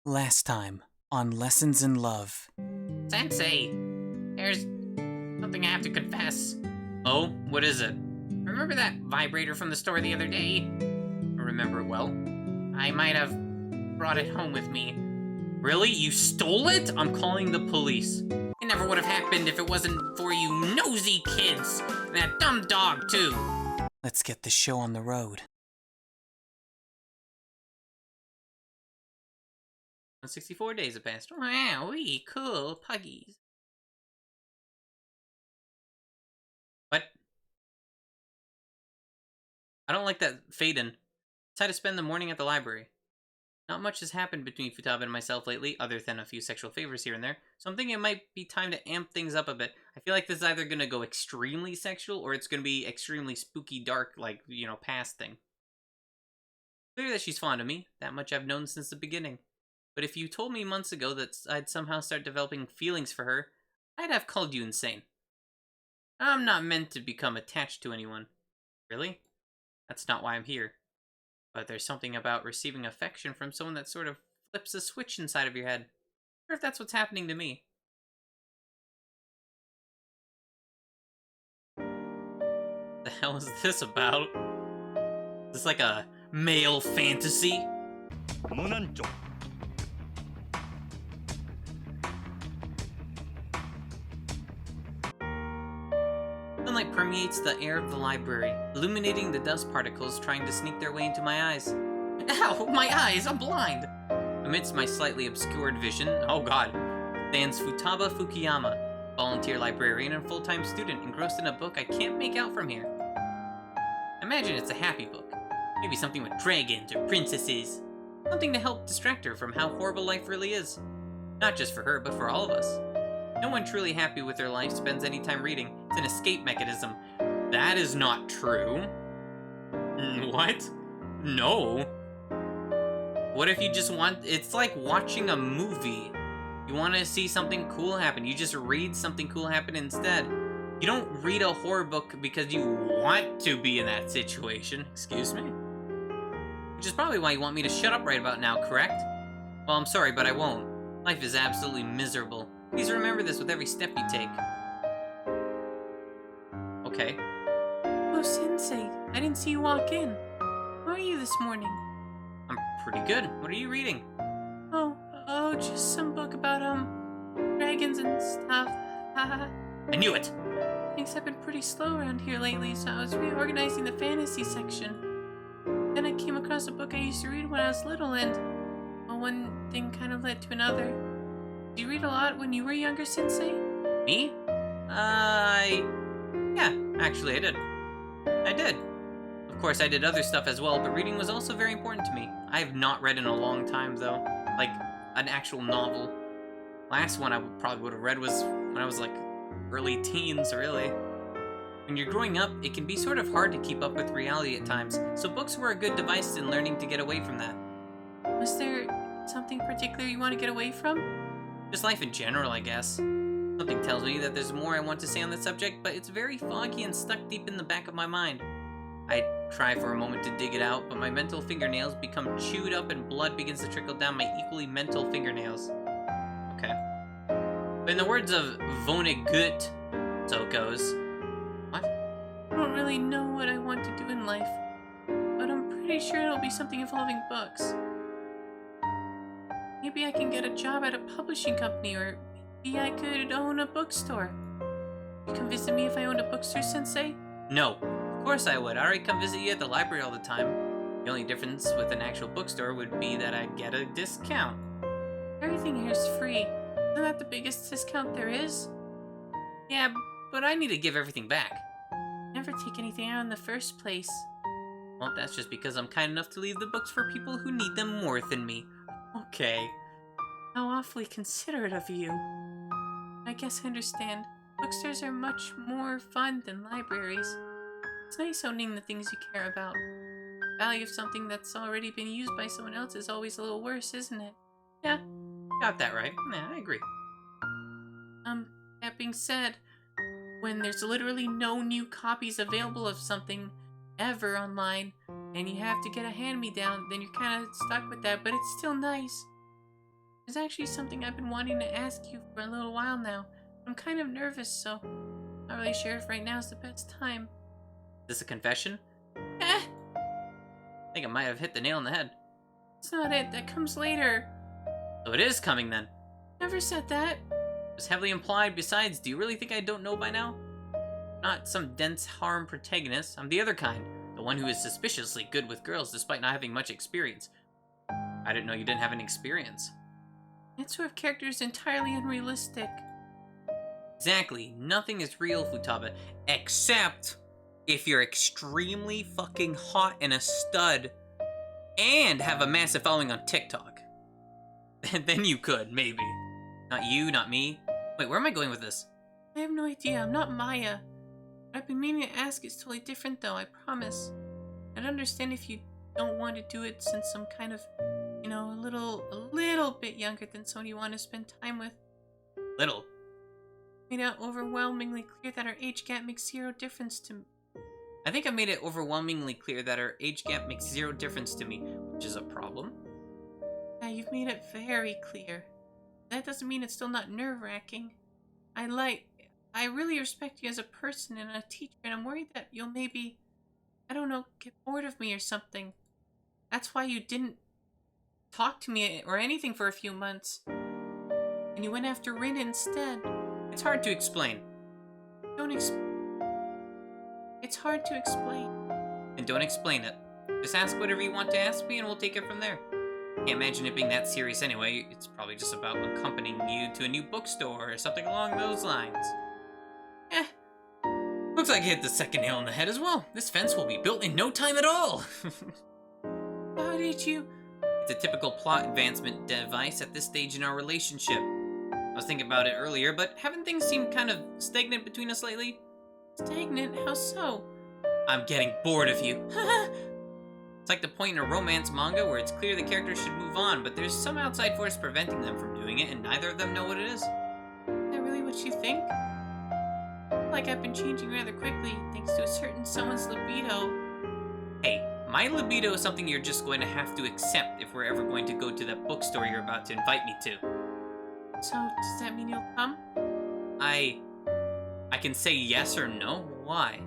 Last time on Lessons in Love. Sensei, there's something I have to confess. Oh, what is it? Remember that vibrator from the store the other day? I remember it well. I might have brought it home with me. Really? You stole it? I'm calling the police. It never would have happened if it wasn't for you nosy kids. And that dumb dog, too. Let's get the show on the road. 164 days have passed. Wow, cool puggies. What? I don't like that fade-in. Decided to spend the morning at the library. Not much has happened between Futaba and myself lately, other than a few sexual favors here and there, so I'm thinking it might be time to amp things up a bit. I feel like this is either going to go extremely sexual, or it's going to be extremely spooky, dark, like, past thing. Clear that she's fond of me, that much I've known since the beginning. But if you told me months ago that I'd somehow start developing feelings for her, I'd have called you insane. I'm not meant to become attached to anyone. Really? That's not why I'm here. But there's something about receiving affection from someone that sort of flips a switch inside of your head. Or if that's what's happening to me. The hell is this about? Is this like a male fantasy? Sunlight permeates the air of the library, illuminating the dust particles trying to sneak their way into my eyes. Ow! My eyes! I'm blind! Amidst my slightly obscured vision, oh god, stands Futaba Fukuyama, volunteer librarian and full-time student engrossed in a book I can't make out from here. Imagine it's a happy book. Maybe something with dragons or princesses. Something to help distract her from how horrible life really is. Not just for her, but for all of us. No one truly happy with their life spends any time reading. It's an escape mechanism. That is not true. What? No. What if you just want... It's like watching a movie. You want to see something cool happen. You just read something cool happen instead. You don't read a horror book because you want to be in that situation. Excuse me? Which is probably why you want me to shut up right about now, correct? Well, I'm sorry, but I won't. Life is absolutely miserable. Please remember this with every step you take. Okay. Oh, Sensei, I didn't see you walk in. How are you this morning? I'm pretty good. What are you reading? Oh, just some book about, dragons and stuff. Haha. I knew it! Things have been pretty slow around here lately, so I was reorganizing the fantasy section. Then I came across a book I used to read when I was little, and well, one thing kind of led to another. Did you read a lot when you were younger, Sensei? Me? Yeah, actually I did. I did. Of course, I did other stuff as well, but reading was also very important to me. I have not read in a long time, though. Like, an actual novel. Last one I probably would have read was when I was, like, early teens, really. When you're growing up, it can be sort of hard to keep up with reality at times, so books were a good device in learning to get away from that. Was there something particular you want to get away from? Just life in general, I guess. Something tells me that there's more I want to say on the subject, but it's very foggy and stuck deep in the back of my mind. I try for a moment to dig it out, but my mental fingernails become chewed up and blood begins to trickle down my equally mental fingernails. Okay. But in the words of Vonnegut, so it goes. What? I don't really know what I want to do in life, but I'm pretty sure it'll be something involving books. Maybe I can get a job at a publishing company, or maybe I could own a bookstore. You come visit me if I owned a bookstore, Sensei? No. Of course I would. I already come visit you at the library all the time. The only difference with an actual bookstore would be that I'd get a discount. Everything here is free. Isn't that the biggest discount there is? Yeah, but I need to give everything back. Never take anything out in the first place. Well, that's just because I'm kind enough to leave the books for people who need them more than me. Okay. How awfully considerate of you. I guess I understand. Bookstores are much more fun than libraries. It's nice owning the things you care about. The value of something that's already been used by someone else is always a little worse, isn't it? Yeah, got that right. Yeah, I agree. That being said, when there's literally no new copies available of something ever online, and you have to get a hand-me-down, then you're kind of stuck with that, but it's still nice. There's actually something I've been wanting to ask you for a little while now. I'm kind of nervous, so not really sure if right now is the best time. Is this a confession? Eh, I think I might have hit the nail on the head. it's not it. That comes later. So it is coming then. Never said that. It was heavily implied. Besides, do you really think I don't know by now? Not some dense harm protagonist. I'm the other kind. The one who is suspiciously good with girls despite not having much experience. I didn't know you didn't have any experience. That sort of character is entirely unrealistic. Exactly. Nothing is real, Futaba. Except if you're extremely fucking hot and a stud and have a massive following on TikTok. Then you could, maybe. Not you, not me. Wait, where am I going with this? I have no idea. I'm not Maya. What I've been meaning to ask is totally different, though, I promise. I'd understand if you don't want to do it since I'm kind of, you know, a little bit younger than someone you want to spend time with. Little. Made it overwhelmingly clear that our age gap makes zero difference to me. I think I made it overwhelmingly clear that our age gap makes zero difference to me, which is a problem. Yeah, you've made it very clear. That doesn't mean it's still not nerve-wracking. I really respect you as a person and a teacher, and I'm worried that you'll maybe, I don't know, get bored of me or something. That's why you didn't talk to me or anything for a few months. And you went after Rin instead. It's hard to explain. It's hard to explain. And don't explain it. Just ask whatever you want to ask me and we'll take it from there. Can't imagine it being that serious anyway. It's probably just about accompanying you to a new bookstore or something along those lines. Looks like I hit the second nail on the head as well. This fence will be built in no time at all. How did you... It's a typical plot advancement device at this stage in our relationship. I was thinking about it earlier, but haven't things seemed kind of stagnant between us lately? Stagnant? How so? I'm getting bored of you. It's like the point in a romance manga where it's clear the characters should move on, but there's some outside force preventing them from doing it, and neither of them know what it is. Is that really what you think? I feel like I've been changing rather quickly, thanks to a certain someone's libido. Hey, my libido is something you're just going to have to accept if we're ever going to go to that bookstore you're about to invite me to. So, does that mean you'll come? I can say yes or no. Why?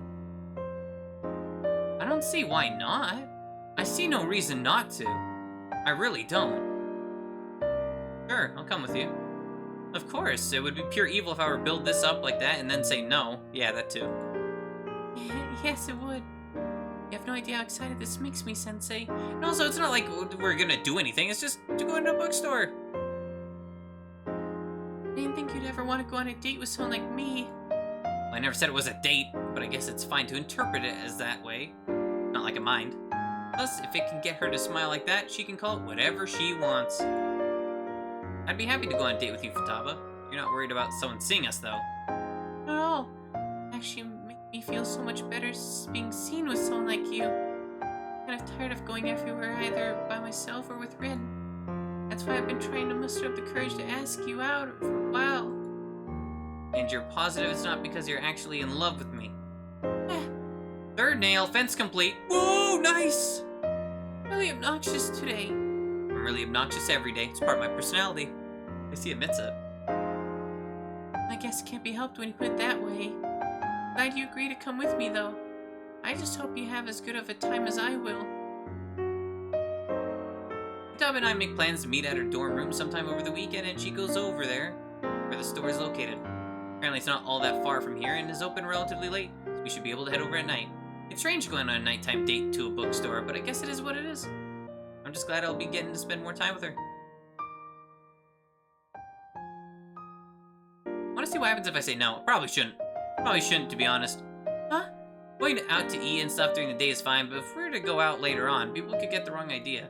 I don't see why not. I see no reason not to. I really don't. Sure, I'll come with you. Of course, it would be pure evil if I were to build this up like that and then say no. Yeah, that too. Yes, it would. You have no idea how excited this makes me, Sensei. And also, it's not like we're gonna do anything. It's just to go into a bookstore. I didn't think you'd ever want to go on a date with someone like me. Well, I never said it was a date, but I guess it's fine to interpret it as that way. Not like a mind. Plus, if it can get her to smile like that, she can call it whatever she wants. I'd be happy to go on a date with you, Futaba. You're not worried about someone seeing us, though. Not at all. Actually, make me feel so much better being seen with someone like you. I'm kind of tired of going everywhere either by myself or with Rin. That's why I've been trying to muster up the courage to ask you out for a while. And you're positive it's not because you're actually in love with me. Third nail, fence complete. Whoa, nice! Really obnoxious today. I'm really obnoxious every day. It's part of my personality. I see admits it. I guess it can't be helped when you put it that way. Glad you agree to come with me, though. I just hope you have as good of a time as I will. Futaba and I make plans to meet at her dorm room sometime over the weekend, and she goes over there, where the store is located. Apparently it's not all that far from here, and is open relatively late, so we should be able to head over at night. It's strange going on a nighttime date to a bookstore, but I guess it is what it is. I'm just glad I'll be getting to spend more time with her. I want to see what happens if I say no. Probably shouldn't. Probably shouldn't, to be honest. Huh? Going out to eat and stuff during the day is fine, but if we're to go out later on, people could get the wrong idea.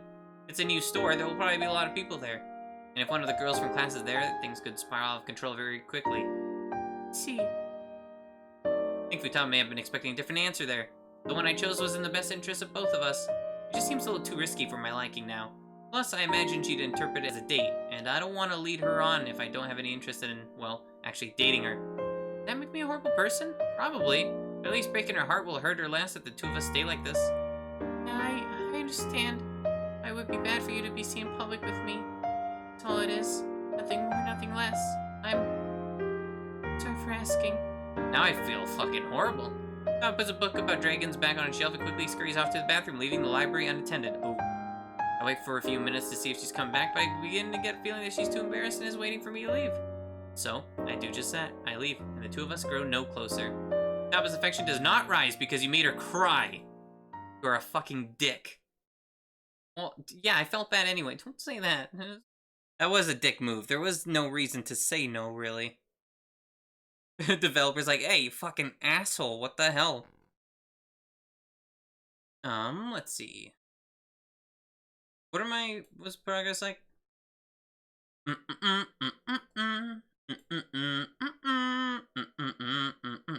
It's a new store, there will probably be a lot of people there. And if one of the girls from class is there, things could spiral out of control very quickly. Let's see. I think Futaba may have been expecting a different answer there. The one I chose was in the best interest of both of us. It just seems a little too risky for my liking now. Plus, I imagine she'd interpret it as a date, and I don't want to lead her on if I don't have any interest in, well, actually dating her. Does that make me a horrible person? Probably. But at least breaking her heart will hurt her less if the two of us stay like this. I understand. It would be bad for you to be seen in public with me. That's all it is. Nothing more, nothing less. Sorry for asking. Now I feel fucking horrible. Futaba puts a book about dragons back on a shelf and quickly scurries off to the bathroom, leaving the library unattended. Ooh. I wait for a few minutes to see if she's come back, but I begin to get a feeling that she's too embarrassed and is waiting for me to leave. So, I do just that. I leave, and the two of us grow no closer. Futaba's affection does not rise because you made her cry. You're a fucking dick. Well, yeah, I felt that anyway. Don't say that. That was a dick move. There was no reason to say no, really. Developer's like, hey, you fucking asshole, what the hell? Let's see. What's progress like?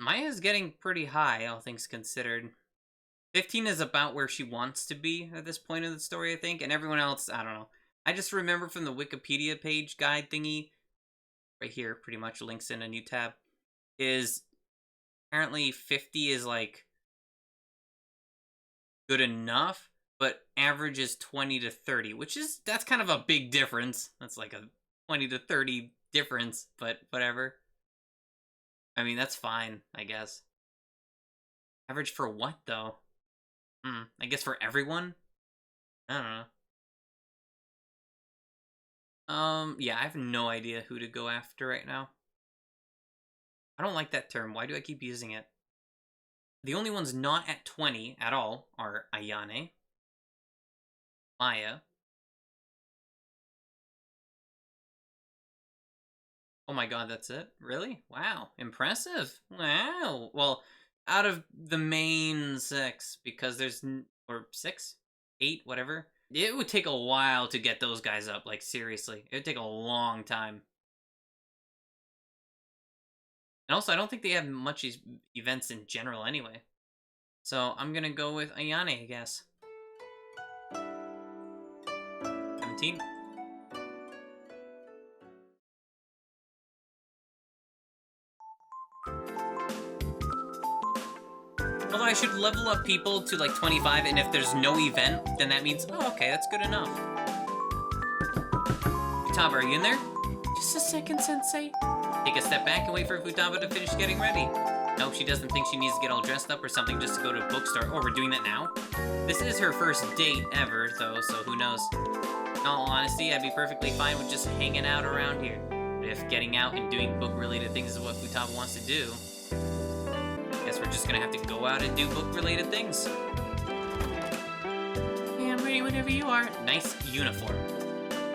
Mine is getting pretty high, all things considered. 15 is about where she wants to be at this point in the story, I think, and everyone else, I don't know. I just remember from the Wikipedia page guide thingy, right here, pretty much links in a new tab, is apparently 50 is like good enough, but average is 20 to 30, that's kind of a big difference. That's like a 20 to 30 difference, but whatever. I mean, that's fine, I guess. Average for what, though? I guess for everyone? I don't know. Yeah, I have no idea who to go after right now. I don't like that term. Why do I keep using it? The only ones not at 20 at all are Ayane, Maya. Oh my god, that's it? Really? Wow. Impressive. Wow. Well, out of the main 6, because there's... or 6? 8? Whatever. It would take a while to get those guys up, like, seriously. It would take a long time. And also, I don't think they have much events in general anyway. So, I'm gonna go with Ayane, I guess. 17. Although I should level up people to like 25, and if there's no event, then that means, oh, okay, that's good enough. Futaba, are you in there? Just a second, Sensei. Take a step back and wait for Futaba to finish getting ready. I hope she doesn't think she needs to get all dressed up or something just to go to a bookstore. Oh, we're doing that now? This is her first date ever, though, so who knows. In all honesty, I'd be perfectly fine with just hanging out around here. But if getting out and doing book-related things is what Futaba wants to do, guess we're just gonna have to go out and do book-related things. Yeah, I'm ready whenever you are. Nice uniform.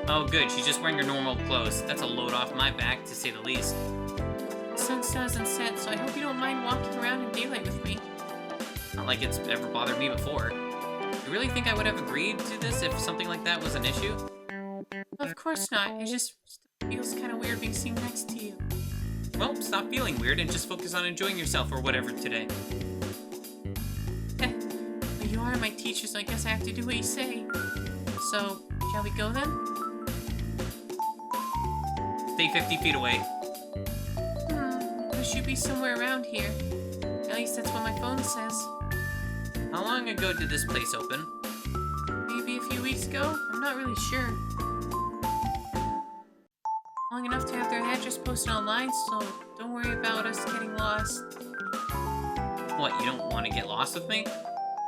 Oh good, she's just wearing her normal clothes. That's a load off my back, to say the least. The sun still hasn't set, so I hope you don't mind walking around in daylight with me. Not like it's ever bothered me before. You really think I would have agreed to this if something like that was an issue? Of course not. It just feels kind of weird being seen next to you. Well, stop feeling weird and just focus on enjoying yourself or whatever today. Well, you are my teacher, so I guess I have to do what you say. So, shall we go then? Stay 50 feet away. It should be somewhere around here. At least that's what my phone says. How long ago did this place open? Maybe a few weeks ago? I'm not really sure. Long enough to have their address posted online, so don't worry about us getting lost. What, you don't want to get lost with me?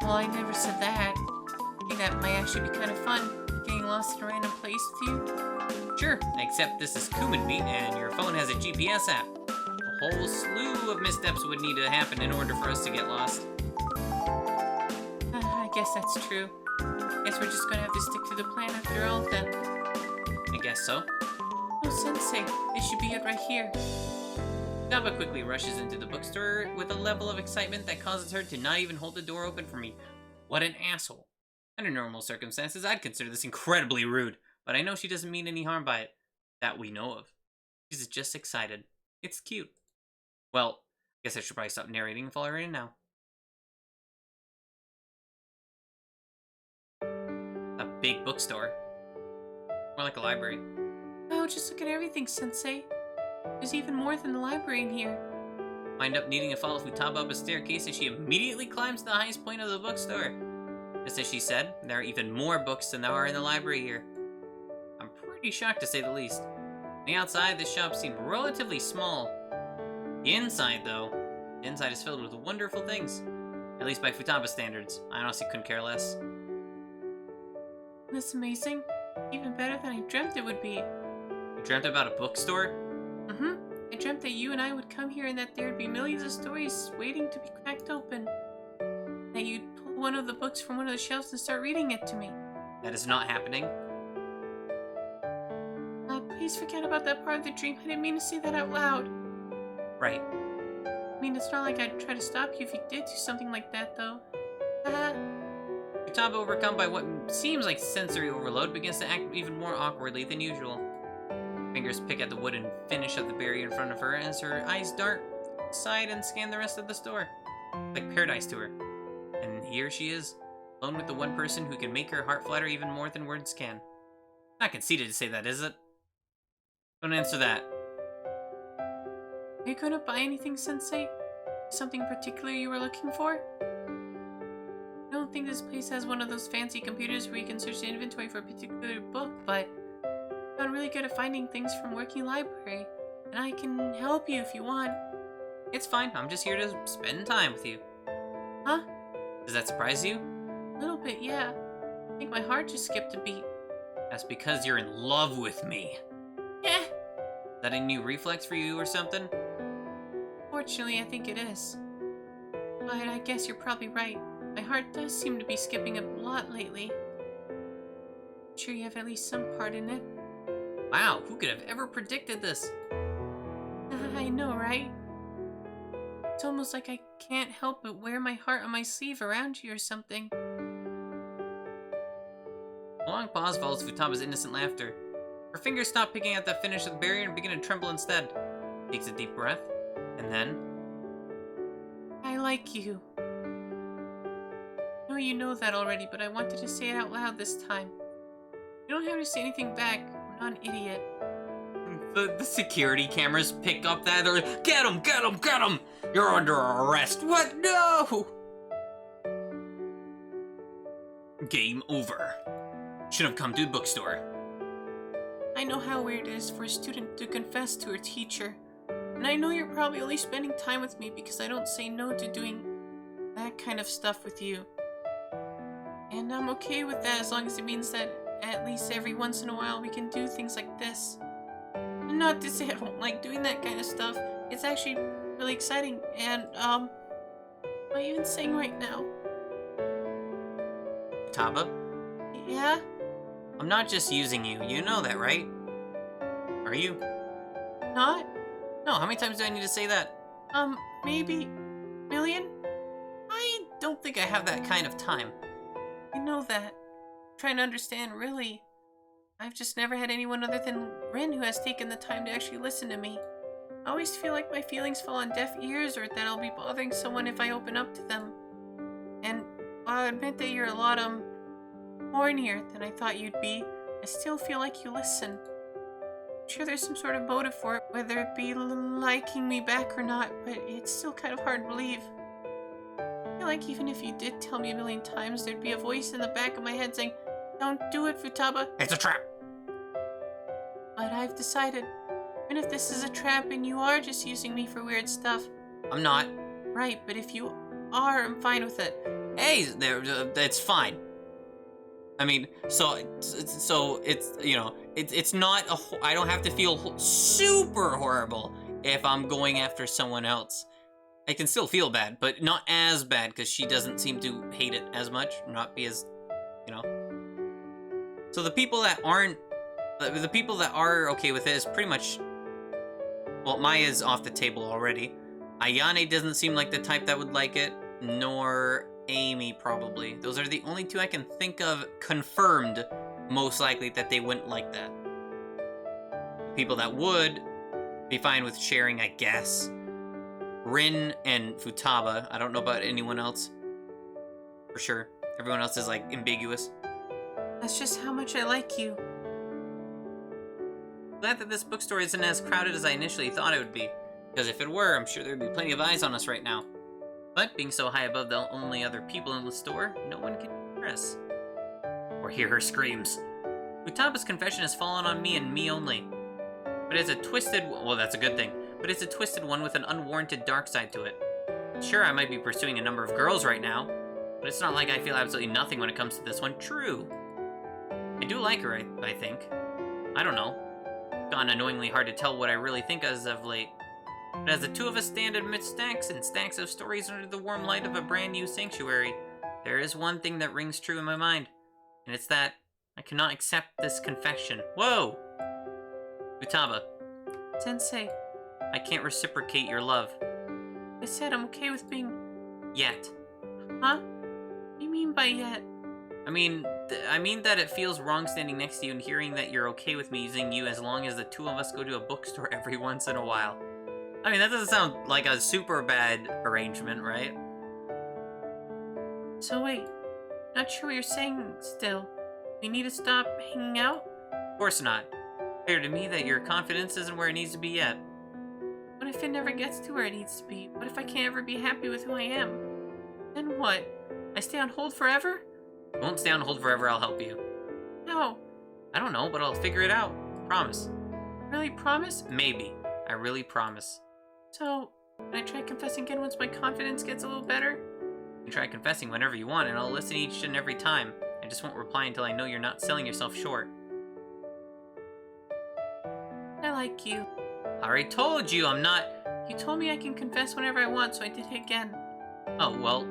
Well, I never said that. I think that might actually be kind of fun, getting lost in a random place with you. Sure, except this is Kumin Meet and your phone has a GPS app. A whole slew of missteps would need to happen in order for us to get lost. I guess that's true. Guess we're just gonna have to stick to the plan after all, then. I guess so. Oh, Sensei, this should be it right here. Futaba quickly rushes into the bookstore with a level of excitement that causes her to not even hold the door open for me. What an asshole. Under normal circumstances, I'd consider this incredibly rude, but I know she doesn't mean any harm by it. That we know of. She's just excited. It's cute. Well, I guess I should probably stop narrating and follow her in now. A big bookstore. More like a library. Oh, just look at everything, Sensei. There's even more than the library in here. Wind up needing to follow Futaba up a staircase as she immediately climbs to the highest point of the bookstore. Just as she said, there are even more books than there are in the library here. I'm pretty Pretty shocked to say the least. On the outside, this shop seemed relatively small. The inside, though, the inside is filled with wonderful things. At least by Futaba standards. I honestly couldn't care less. That's amazing. Even better than I dreamt it would be. You dreamt about a bookstore? Mm-hmm. I dreamt that you and I would come here and that there'd be millions of stories waiting to be cracked open. That you'd pull one of the books from one of the shelves and start reading it to me. That is not happening. Please forget about that part of the dream. I didn't mean to say that out loud. Right. I mean, it's not like I'd try to stop you if you did do something like that, though. Futaba, overcome by what seems like sensory overload, begins to act even more awkwardly than usual. Fingers pick at the wood and finish up the barrier in front of her as her eyes dart aside and scan the rest of the store. Like paradise to her. And here she is, alone with the one person who can make her heart flutter even more than words can. Not conceited to say that, is it? Don't answer that. Are you gonna buy anything, Sensei? Something particular you were looking for? I don't think this place has one of those fancy computers where you can search the inventory for a particular book, but I'm really good at finding things from working library, and I can help you if you want. It's fine, I'm just here to spend time with you. Huh? Does that surprise you? A little bit, yeah. I think my heart just skipped a beat. That's because you're in love with me. Yeah. Is that a new reflex for you or something? Fortunately, I think it is. But I guess you're probably right. My heart does seem to be skipping a lot lately. I'm sure you have at least some part in it. Wow, who could have ever predicted this? I know, right? It's almost like I can't help but wear my heart on my sleeve around you or something. A long pause follows Futaba's innocent laughter. Her fingers stop picking at the finish of the barrier and begin to tremble instead. Takes a deep breath, and then... I like you. I know you know that already, but I wanted to say it out loud this time. You don't have to say anything back. I'm not an idiot. The security cameras pick up that. They're like, get him, get him, get him! You're under arrest. What? No! Game over. Should have come to the bookstore. I know how weird it is for a student to confess to her teacher. And I know you're probably only spending time with me because I don't say no to doing that kind of stuff with you. And I'm okay with that as long as it means that at least every once in a while we can do things like this. And not to say I don't like doing that kind of stuff. It's actually really exciting and, am I even saying right now? Futaba? Yeah? I'm not just using you. You know that, right? Are you? Not? No, how many times do I need to say that? Maybe million? I don't think I have that kind of time. I know that. I'm trying to understand, really. I've just never had anyone other than Rin who has taken the time to actually listen to me. I always feel like my feelings fall on deaf ears or that I'll be bothering someone if I open up to them. And while I admit that you're a lot, hornier than I thought you'd be, I still feel like you listen. I'm sure there's some sort of motive for it, whether it be liking me back or not, but it's still kind of hard to believe. I feel like even if you did tell me a million times, there'd be a voice in the back of my head saying, "Don't do it, Futaba." It's a trap! But I've decided, even if this is a trap and you are just using me for weird stuff. I'm not. Right, but if you are, I'm fine with it. Hey, there, it's fine. I mean, so it's, you know, it's not I don't have to feel super horrible if I'm going after someone else. I can still feel bad, but not as bad because she doesn't seem to hate it as much, not be as, you know. So the people that aren't, the people that are okay with it is pretty much, well, Maya's off the table already. Ayane doesn't seem like the type that would like it, nor Amy probably. Those are the only two I can think of confirmed most likely that they wouldn't like that. People that would be fine with sharing, I guess. Rin and Futaba. I don't know about anyone else. For sure. Everyone else is like ambiguous. That's just how much I like you. Glad that this bookstore isn't as crowded as I initially thought it would be. Because if it were, I'm sure there'd be plenty of eyes on us right now. But being so high above the only other people in the store, no one can hear us. Or hear her screams. Futaba's confession has fallen on me and me only. But it's a twisted... Well, that's a good thing. But it's a twisted one with an unwarranted dark side to it. Sure, I might be pursuing a number of girls right now, but it's not like I feel absolutely nothing when it comes to this one. True. I do like her, I think. I don't know. It's gotten annoyingly hard to tell what I really think as of late. But as the two of us stand amidst stacks and stacks of stories under the warm light of a brand new sanctuary, there is one thing that rings true in my mind, and it's that I cannot accept this confession. Whoa! Futaba, Sensei, I can't reciprocate your love. I said I'm okay with being... Yet. Huh? What do you mean by yet? I mean that it feels wrong standing next to you and hearing that you're okay with me using you as long as the two of us go to a bookstore every once in a while. I mean, that doesn't sound like a super bad arrangement, right? So wait, not sure what you're saying still. We need to stop hanging out? Of course not. Clear to me that your confidence isn't where it needs to be yet. What if it never gets to where it needs to be? What if I can't ever be happy with who I am? Then what? I stay on hold forever? You won't stay on hold forever, I'll help you. No. I don't know, but I'll figure it out. Promise. Really promise? Maybe. I really promise. So, can I try confessing again once my confidence gets a little better? You can try confessing whenever you want, and I'll listen each and every time. I just won't reply until I know you're not selling yourself short. I like you. I already told you I'm not... You told me I can confess whenever I want, so I did it again. Oh, well,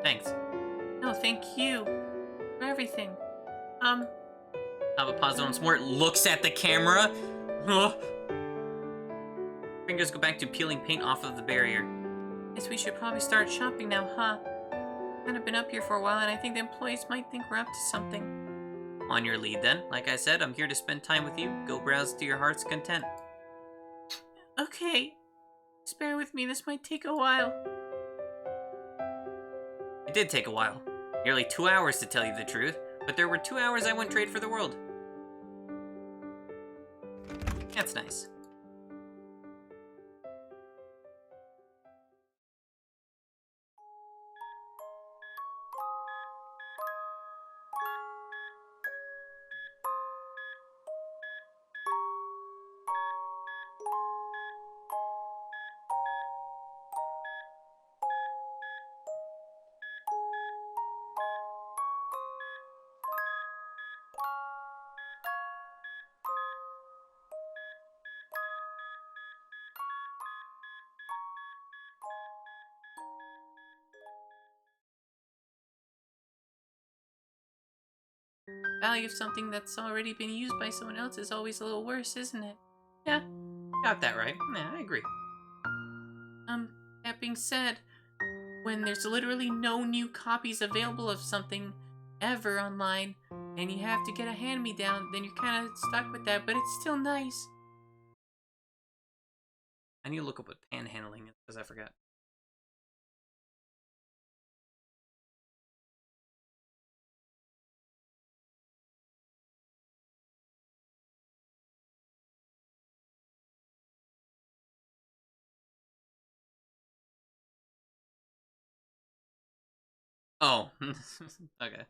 thanks. No, thank you. For everything. Have a pause once more. Looks at the camera. Fingers go back to peeling paint off of the barrier. Guess we should probably start shopping now, huh? Kind of been up here for a while, and I think the employees might think we're up to something. On your lead, then. Like I said, I'm here to spend time with you. Go browse to your heart's content. Okay. Just bear with me, this might take a while. It did take a while. Nearly 2 hours to tell you the truth, but there were 2 hours I wouldn't trade for the world. That's nice. Value of something that's already been used by someone else is always a little worse, isn't it? Yeah, got that right. Yeah, I agree. That being said, when there's literally no new copies available of something ever online, and you have to get a hand-me-down, then you're kind of stuck with that, but it's still nice. I need to look up what panhandling is, because I forgot. Oh, okay.